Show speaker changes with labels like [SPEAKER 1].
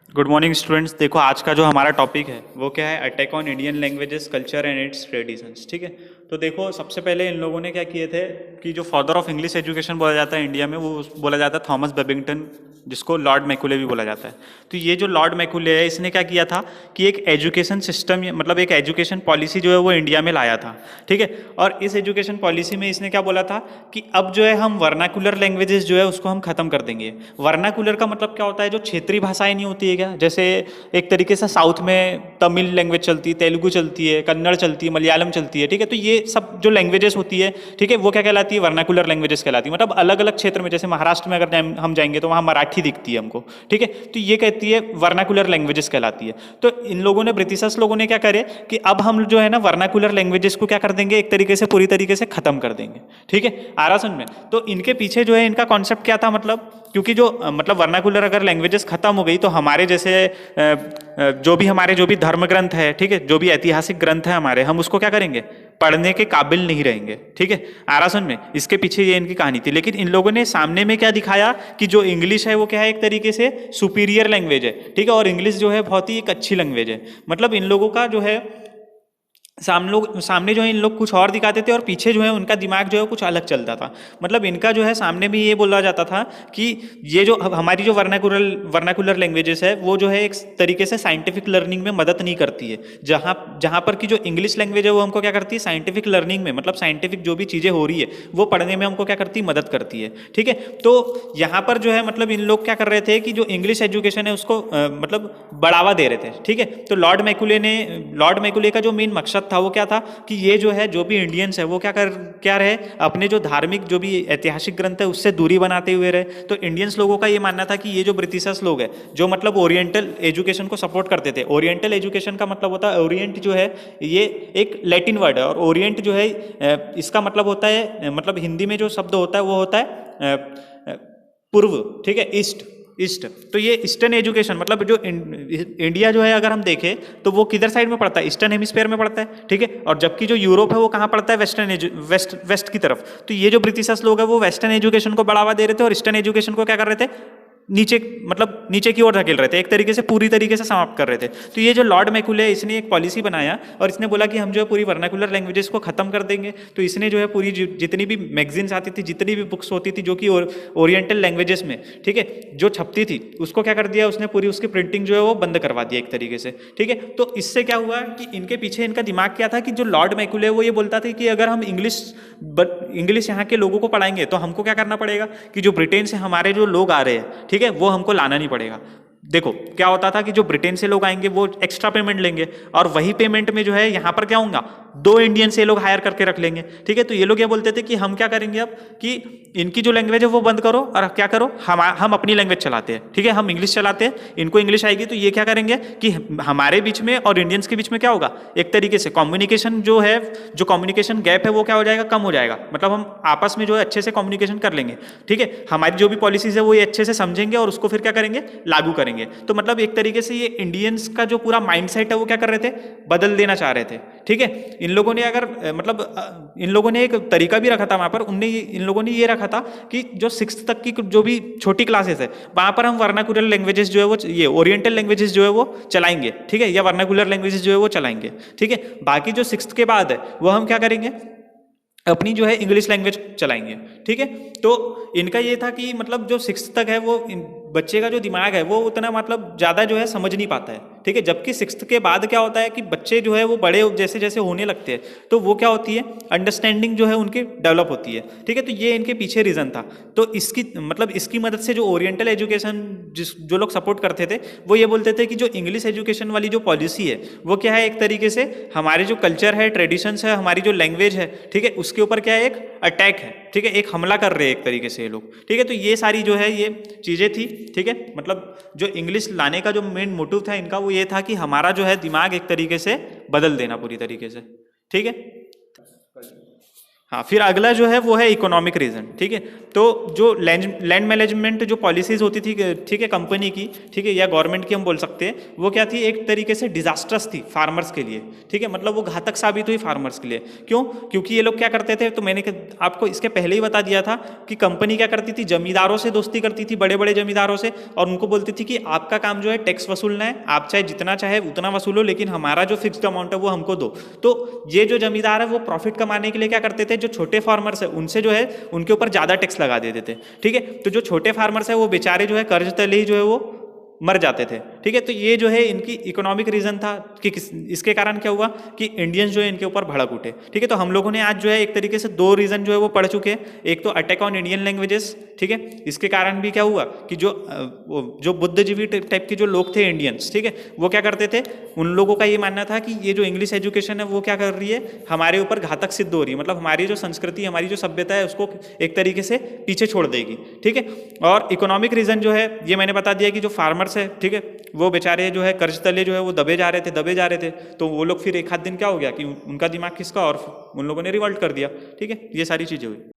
[SPEAKER 1] Good morning students. देखो आज का जो हमारा टॉपिक है वो क्या है, attack on Indian languages culture and it's traditions. ठीक है, तो देखो सबसे पहले इन लोगों ने क्या किए थे कि जो फादर ऑफ इंग्लिश एजुकेशन बोला जाता है इंडिया में, वो बोला जाता है थॉमस बेबिंगटन, जिसको लॉर्ड मैकुले भी बोला जाता है। तो ये जो लॉर्ड मैकुले है, इसने क्या किया था कि एक एजुकेशन सिस्टम, मतलब एक एजुकेशन पॉलिसी जो है वो इंडिया में लाया था। ठीक है, और इस एजुकेशन पॉलिसी में इसने क्या बोला था कि अब जो है हम वर्नाकुलर लैंग्वेजेस जो है उसको हम खत्म कर देंगे। वर्नाकुलर का मतलब क्या होता है, जो क्षेत्रीय भाषाएं नहीं होती है क्या, जैसे एक तरीके से साउथ में तमिल लैंग्वेज चलती है, तेलुगु चलती है, कन्नड़ चलती है, मलयालम चलती है। ठीक है, तो ये सब जो लैंग्वेजेस होती है, ठीक है, वो क्या कहलाती है, वर्नाकुलर लैंग्वेजेस कहलाती है। मतलब अलग अलग क्षेत्र में, जैसे महाराष्ट्र में अगर हम जाएंगे तो वहाँ मराठी दिखती है हमको। ठीक है, तो ये कहती है वर्नाकुलर लैंग्वेजेस कहलाती है। तो इन लोगों ने, ब्रिटिशर्स लोगों ने क्या करे कि अब हम जो है ना वर्नाकुलर लैंग्वेजेस को क्या कर देंगे, एक तरीके से पूरी तरीके से खत्म कर देंगे। ठीक है, आरासन में तो इनके पीछे जो है इनका कॉन्सेप्ट क्या था, मतलब क्योंकि जो मतलब वर्नाकुलर अगर लैंग्वेजेस खत्म हो गई तो हमारे जैसे जो भी धर्म ग्रंथ है, ठीक है, जो भी ऐतिहासिक ग्रंथ है हमारे, हम उसको क्या करेंगे, पढ़ने के काबिल नहीं रहेंगे। ठीक है, आरासन में इसके पीछे ये इनकी कहानी थी। लेकिन इन लोगों ने सामने में क्या दिखाया कि जो इंग्लिश है वो क्या है, एक तरीके से सुपीरियर लैंग्वेज है। ठीक है, और इंग्लिश जो है बहुत ही एक अच्छी लैंग्वेज है। मतलब इन लोगों का जो है सामने जो है इन लोग कुछ और दिखाते थे और पीछे जो है उनका दिमाग जो है कुछ अलग चलता था। मतलब इनका जो है सामने में ये बोला जाता था कि ये जो हमारी जो वर्नाकुलर लैंग्वेजेस है वो जो है एक तरीके से साइंटिफिक लर्निंग में मदद नहीं करती है। जहाँ जहाँ पर की जो इंग्लिश लैंग्वेज है वो हमको क्या करती है, साइंटिफिक लर्निंग में, मतलब साइंटिफिक जो भी चीज़ें हो रही है वो पढ़ने में हमको क्या करती है, मदद करती है। ठीक है, तो यहाँ पर जो है मतलब इन लोग क्या कर रहे थे कि जो इंग्लिश एजुकेशन है उसको मतलब बढ़ावा दे रहे थे। ठीक है, तो लॉर्ड मैकुले का जो मेन मकसद था वो क्या था कि ये जो है जो भी इंडियंस है वो क्या रहे, अपने जो धार्मिक जो भी ऐतिहासिक ग्रंथ है उससे दूरी बनाते हुए रहे। तो इंडियंस लोगों का ये मानना था कि ये जो ब्रिटिशर्स लोग हैं जो मतलब ओरिएंटल एजुकेशन को सपोर्ट करते थे, ओरिएंटल एजुकेशन का मतलब होता है, ओरिएंट जो है ये एक लैटिन वर्ड है, और ओरिएंट जो है इसका मतलब होता है, मतलब हिंदी में जो शब्द होता है वो होता है पूर्व। ठीक है, ईस्ट, ईस्ट। तो ये ईस्टर्न एजुकेशन, मतलब जो इंडिया जो है अगर हम देखें तो वो किधर साइड में पड़ता है, ईस्टर्न हेमिस्फीयर में पड़ता है। ठीक है, और जबकि जो यूरोप है वो कहाँ पड़ता है, वेस्ट की तरफ। तो ये जो ब्रिटिशर्स लोग हैं वो वेस्टर्न एजुकेशन को बढ़ावा दे रहे थे और ईस्टर्न एजुकेशन को क्या कर रहे थे, नीचे, मतलब नीचे की ओर धकेल रहे थे, एक तरीके से पूरी तरीके से समाप्त कर रहे थे। तो ये जो लॉर्ड मैकुले है इसने एक पॉलिसी बनाया और इसने बोला कि हम जो है पूरी वर्नाकुलर लैंग्वेजेस को खत्म कर देंगे। तो इसने जो है पूरी जितनी भी मैगजीन्स आती थी, जितनी भी बुक्स होती थी जो कि ओरिएंटल लैंग्वेजेस में, ठीक है, जो छपती थी, उसको क्या कर दिया उसने, पूरी उसकी प्रिंटिंग जो है वो बंद करवा दिया एक तरीके से। ठीक है, तो इससे क्या हुआ कि इनके पीछे इनका दिमाग क्या था कि जो लॉर्ड मैकुले वो ये बोलता था कि अगर हम इंग्लिश यहाँ के लोगों को पढ़ाएंगे तो हमको क्या करना पड़ेगा कि जो ब्रिटेन से हमारे जो लोग आ रहे हैं, ठीक है, वो हमको लाना नहीं पड़ेगा। देखो क्या होता था कि जो ब्रिटेन से लोग आएंगे वो एक्स्ट्रा पेमेंट लेंगे और वही पेमेंट में जो है यहाँ पर क्या होगा, दो इंडियन से लोग हायर करके रख लेंगे। ठीक है, तो ये लोग ये बोलते थे कि हम क्या करेंगे अब कि इनकी जो लैंग्वेज है वो बंद करो और क्या करो, हम अपनी लैंग्वेज चलाते हैं। ठीक है, हम इंग्लिश चलाते हैं, इनको इंग्लिश आएगी, तो ये क्या करेंगे कि हमारे बीच में और इंडियंस के बीच में क्या होगा, एक तरीके से कम्युनिकेशन जो है, जो कम्युनिकेशन गैप है वो क्या हो जाएगा, कम हो जाएगा। मतलब हम आपस में जो है अच्छे से कम्युनिकेशन कर लेंगे। ठीक है, हमारी जो भी पॉलिसीज है वो ये अच्छे से समझेंगे और उसको फिर क्या करेंगे, लागू करेंगे। तो मतलब एक तरीके से ये इंडियंस का जो पूरा माइंडसेट है वो क्या कर रहे थे, बदल देना चाह रहे थे। ठीक है, इन लोगों ने अगर मतलब इन लोगों ने एक तरीका भी रखा था वहाँ पर, इन लोगों ने ये रखा था कि जो 6th तक की जो भी छोटी क्लासेस है वहाँ पर हम वर्नाकुलर लैंग्वेजेस जो है वो, ये ओरिएंटल लैंग्वेजेस जो है वो चलाएंगे। ठीक है, या वर्नाकुलर लैंग्वेजेस जो है वो चलाएंगे। ठीक है, बाकी जो 6th के बाद है वो हम क्या करेंगे, अपनी जो है इंग्लिश लैंग्वेज चलाएंगे। ठीक है, तो इनका ये था कि मतलब जो 6th तक है वो बच्चे का जो दिमाग है वो उतना मतलब ज़्यादा जो है समझ नहीं पाता है। ठीक है, जबकि 6th के बाद क्या होता है कि बच्चे जो है वो बड़े जैसे जैसे होने लगते हैं तो वो क्या होती है, अंडरस्टैंडिंग जो है उनकी डेवलप होती है। ठीक है, तो ये इनके पीछे रीज़न था। तो इसकी मतलब इसकी मदद से जो ओरिएंटल एजुकेशन जो लोग सपोर्ट करते थे वो ये बोलते थे कि जो इंग्लिश एजुकेशन वाली जो पॉलिसी है वो क्या है, एक तरीके से हमारे जो कल्चर है, ट्रेडिशंस है, हमारी जो लैंग्वेज है, ठीक है, उसके ऊपर क्या है, एक अटैक है। ठीक है, एक हमला कर रहे हैं एक तरीके से ये लोग। ठीक है, तो ये सारी जो है ये चीज़ें थी। ठीक है, मतलब जो इंग्लिश लाने का जो मेन मोटिव था इनका वो ये था कि हमारा जो है दिमाग एक तरीके से बदल देना पूरी तरीके से। ठीक है, हाँ, फिर अगला जो है वो है इकोनॉमिक रीजन। ठीक है, तो जो लैंड मैनेजमेंट जो पॉलिसीज होती थी, ठीक है, कंपनी की, ठीक है, या गवर्नमेंट की हम बोल सकते हैं, वो क्या थी, एक तरीके से डिजास्ट्रस थी फार्मर्स के लिए। ठीक है, मतलब वो घातक साबित हुई फार्मर्स के लिए। क्यों? क्योंकि ये लोग क्या करते थे, तो मैंने आपको इसके पहले ही बता दिया था कि कंपनी क्या करती थी, जमींदारों से दोस्ती करती थी, बड़े बड़े जमींदारों से, और उनको बोलती थी कि आपका काम जो है टैक्स वसूलना है, आप चाहे जितना चाहे उतना वसूलो, लेकिन हमारा जो फिक्स्ड अमाउंट है वो हमको दो। तो ये जो जमींदार है वो प्रॉफिट कमाने के लिए क्या करते थे, जो छोटे फार्मर्स है उनसे जो है उनके ऊपर ज़्यादा टैक्स लगा देते थे। ठीक है, तो जो छोटे फार्मर्स है वो बेचारे जो है कर्ज तले ही जो है वो मर जाते थे। ठीक है, तो ये जो है इनकी इकोनॉमिक रीजन था कि इसके कारण क्या हुआ कि इंडियंस जो है इनके ऊपर भड़क उठे। ठीक है, तो हम लोगों ने आज जो है एक तरीके से दो रीजन जो है वो पढ़ चुके हैं। एक तो अटैक ऑन इंडियन लैंग्वेजेस, ठीक है, इसके कारण भी क्या हुआ कि जो बुद्धिजीवी टाइप के जो लोग थे इंडियंस, ठीक है, वो क्या करते थे, उन लोगों का ये मानना था कि ये जो इंग्लिश एजुकेशन है वो क्या कर रही है, हमारे ऊपर घातक सिद्ध हो रही है, मतलब हमारी जो संस्कृति, हमारी जो सभ्यता है उसको एक तरीके से पीछे छोड़ देगी। ठीक है, और इकोनॉमिक रीजन जो है ये मैंने बता दिया कि जो फार्मर्स है, ठीक है, वो बेचारे जो है कर्ज तले जो है वो दबे जा रहे थे, तो वो लोग फिर एक आध दिन क्या हो गया कि उनका दिमाग खिसका और उन लोगों ने रिवॉल्ट कर दिया। ठीक है, ये सारी चीजें हुई।